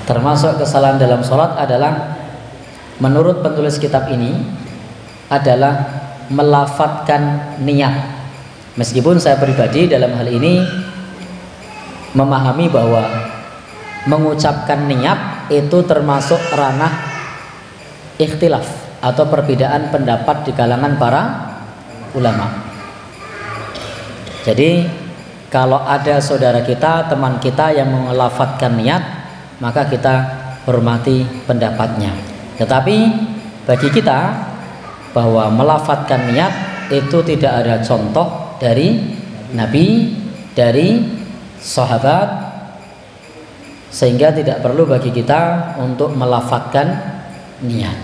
Termasuk kesalahan dalam sholat adalah menurut penulis kitab ini adalah melafadzkan niat. Meskipun saya pribadi dalam hal ini memahami bahwa mengucapkan niat itu termasuk ranah ikhtilaf atau perbedaan pendapat di kalangan para ulama. Jadi kalau ada saudara kita, teman kita yang melafadzkan niat, maka kita hormati pendapatnya. Tetapi bagi kita bahwa melafadzkan niat itu tidak ada contoh dari Nabi, dari sahabat, sehingga tidak perlu bagi kita untuk melafadzkan niat.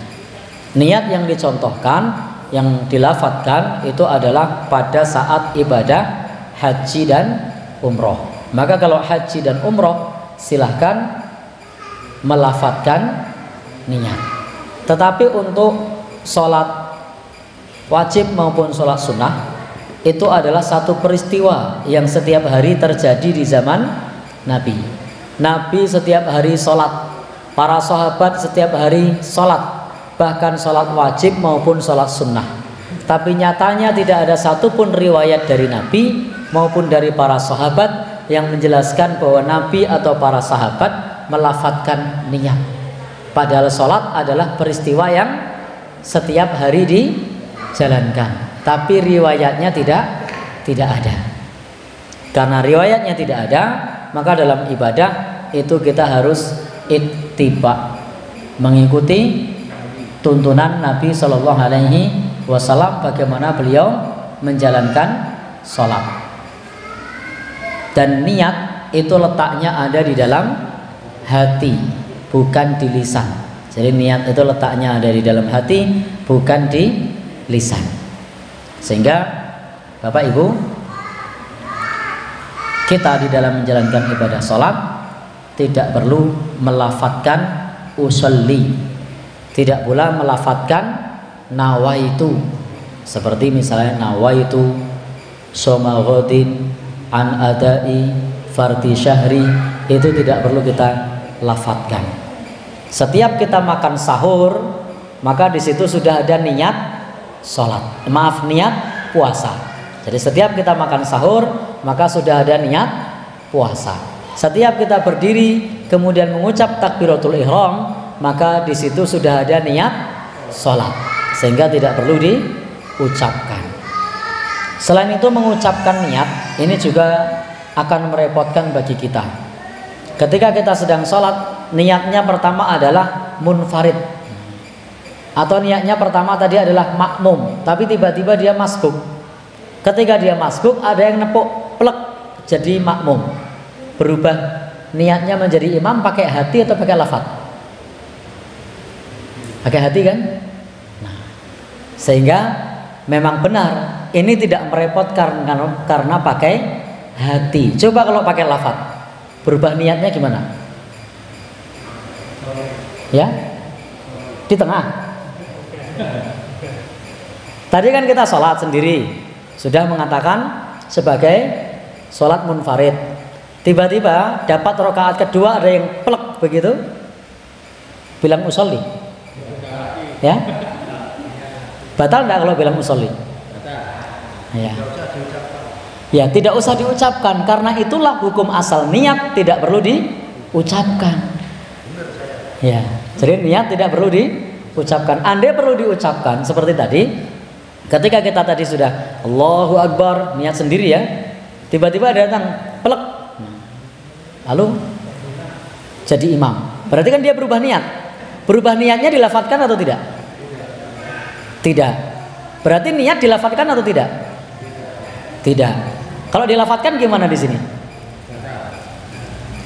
Niat yang dicontohkan, yang dilafadzkan itu adalah pada saat ibadah haji dan umroh. Maka kalau haji dan umroh silahkan melafadzkan niat. Tetapi untuk sholat wajib maupun sholat sunnah itu adalah satu peristiwa yang setiap hari terjadi di zaman Nabi. Nabi setiap hari sholat, para sahabat setiap hari sholat, bahkan sholat wajib maupun sholat sunnah. Tapi nyatanya tidak ada satupun riwayat dari Nabi maupun dari para sahabat yang menjelaskan bahwa Nabi atau para sahabat melafadzkan niat. Padahal sholat adalah peristiwa yang setiap hari dijalankan, tapi riwayatnya tidak ada. Karena riwayatnya tidak ada, maka dalam ibadah itu kita harus ittiba, mengikuti tuntunan Nabi Shallallahu Alaihi Wasallam bagaimana beliau menjalankan sholat. Dan niat itu letaknya ada di dalam hati, bukan di lisan. Jadi niat itu letaknya ada di dalam hati, bukan di lisan. Sehingga Bapak Ibu, kita di dalam menjalankan ibadah sholat tidak perlu melafadzkan usolli, tidak pula melafadzkan nawaitu, seperti misalnya nawaitu soma ghadin an adai fardi syahri, itu tidak perlu kita lafadzkan. Setiap kita makan sahur, maka di situ sudah ada niat sholat, niat puasa. Jadi setiap kita makan sahur, maka sudah ada niat puasa. Setiap kita berdiri kemudian mengucap takbiratul ihram, maka di situ sudah ada niat sholat, sehingga tidak perlu diucapkan. Selain itu, mengucapkan niat ini juga akan merepotkan bagi kita. Ketika kita sedang sholat, niatnya pertama adalah munfarid, atau niatnya pertama tadi adalah makmum, tapi tiba-tiba dia masbuk. Ketika dia masbuk, ada yang nepuk plek jadi makmum, berubah niatnya menjadi imam pakai hati atau pakai lafaz? Pakai hati kan? Nah, sehingga memang benar ini tidak merepotkan karena pakai hati. Coba kalau pakai lafaz, berubah niatnya gimana? Ya, di tengah. Tadi kan kita sholat sendiri, sudah mengatakan sebagai sholat munfarid. Tiba-tiba dapat rakaat kedua ada yang plek begitu, bilang usolli. Ya, batal enggak kalau bilang usolli? Ya. Ya, tidak usah diucapkan, karena itulah hukum asal, niat tidak perlu diucapkan. Ya, jadi niat tidak perlu diucapkan. Andai perlu diucapkan seperti tadi, ketika kita tadi sudah Allahu Akbar, niat sendiri ya, tiba-tiba datang plek, lalu jadi imam. Berarti kan dia berubah niat. Berubah niatnya dilafadzkan atau tidak? Tidak. Berarti niat dilafadzkan atau tidak? Tidak. Kalau dilafadzkan gimana di sini?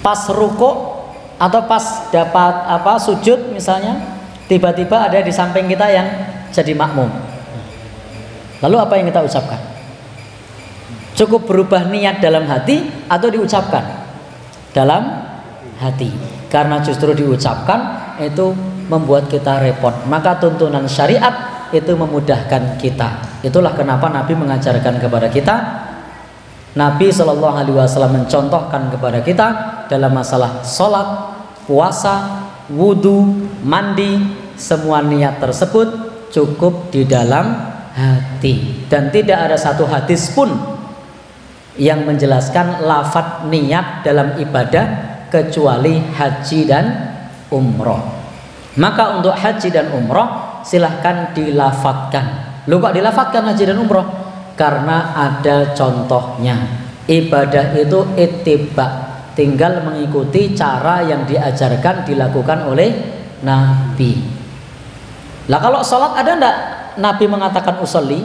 Pas ruko atau pas dapat sujud misalnya, tiba-tiba ada di samping kita yang jadi makmum. Lalu apa yang kita ucapkan? Cukup berubah niat dalam hati atau diucapkan? Dalam hati. Karena justru diucapkan itu membuat kita repot. Maka tuntunan syariat itu memudahkan kita. Itulah kenapa Nabi mengajarkan kepada kita. Nabi SAW mencontohkan kepada kita dalam masalah sholat, puasa, wudu, mandi, semua niat tersebut cukup di dalam hati. Dan tidak ada satu hadis pun yang menjelaskan lafadz niat dalam ibadah kecuali haji dan umroh. Maka untuk haji dan umroh silahkan dilafadkan. Lu kok dilafadkan haji dan umroh? Karena ada contohnya. Ibadah itu ittiba, tinggal mengikuti cara yang diajarkan dilakukan oleh Nabi. Lah kalau sholat ada enggak Nabi mengatakan usolli?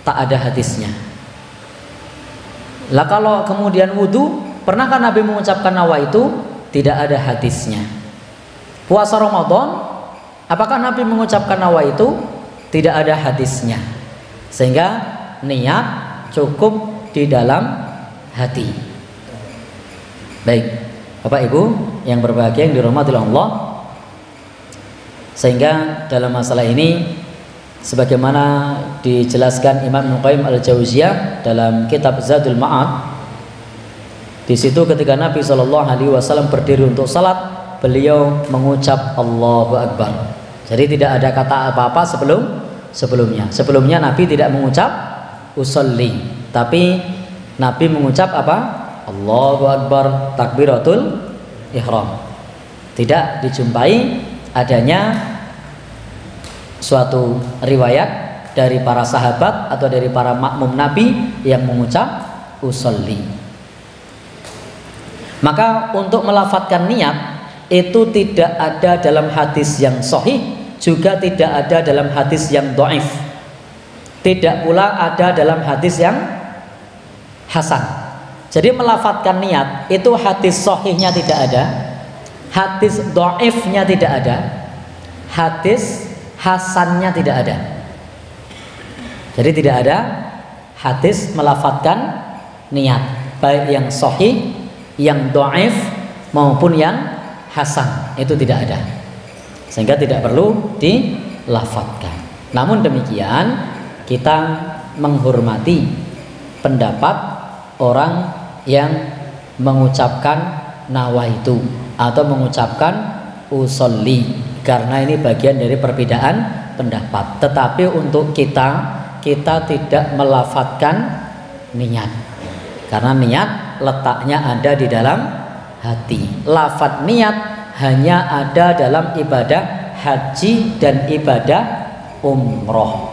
Tak ada hadisnya. Lah kalau kemudian wudu, pernahkah Nabi mengucapkan nawaitu? Tidak ada hadisnya. Puasa Ramadan, apakah Nabi mengucapkan nawaitu? Tidak ada hadisnya. Sehingga niat cukup di dalam hati. Baik, Bapak Ibu yang berbahagia yang dirahmati Allah, sehingga dalam masalah ini sebagaimana dijelaskan Imam Ibnu Qayyim Al-Jauziyah dalam kitab Zadul Ma'ad, di situ ketika Nabi SAW berdiri untuk salat, beliau mengucap Allahu Akbar. Jadi tidak ada kata apa-apa sebelumnya. Sebelumnya Nabi tidak mengucap usolli, tapi Nabi mengucap apa? Allahu Akbar, takbiratul ihram. Tidak dijumpai adanya suatu riwayat dari para sahabat atau dari para makmum Nabi yang mengucap usolli. Maka untuk melafadzkan niat itu tidak ada dalam hadis yang sahih, juga tidak ada dalam hadis yang dhaif. Tidak pula ada dalam hadis yang hasan. Jadi melafadzkan niat itu hadis sahihnya tidak ada, hadis dhaifnya tidak ada, hadis hasannya tidak ada. Jadi tidak ada hadis melafadzkan niat, baik yang sahih, yang dhaif maupun yang hasan, itu tidak ada. Sehingga tidak perlu dilafadzkan. Namun demikian kita menghormati pendapat orang yang mengucapkan nawaitu atau mengucapkan usolli, karena ini bagian dari perbedaan pendapat. Tetapi untuk kita tidak melafadzkan niat, karena niat letaknya ada di dalam hati. Lafadz niat hanya ada dalam ibadah haji dan ibadah umroh.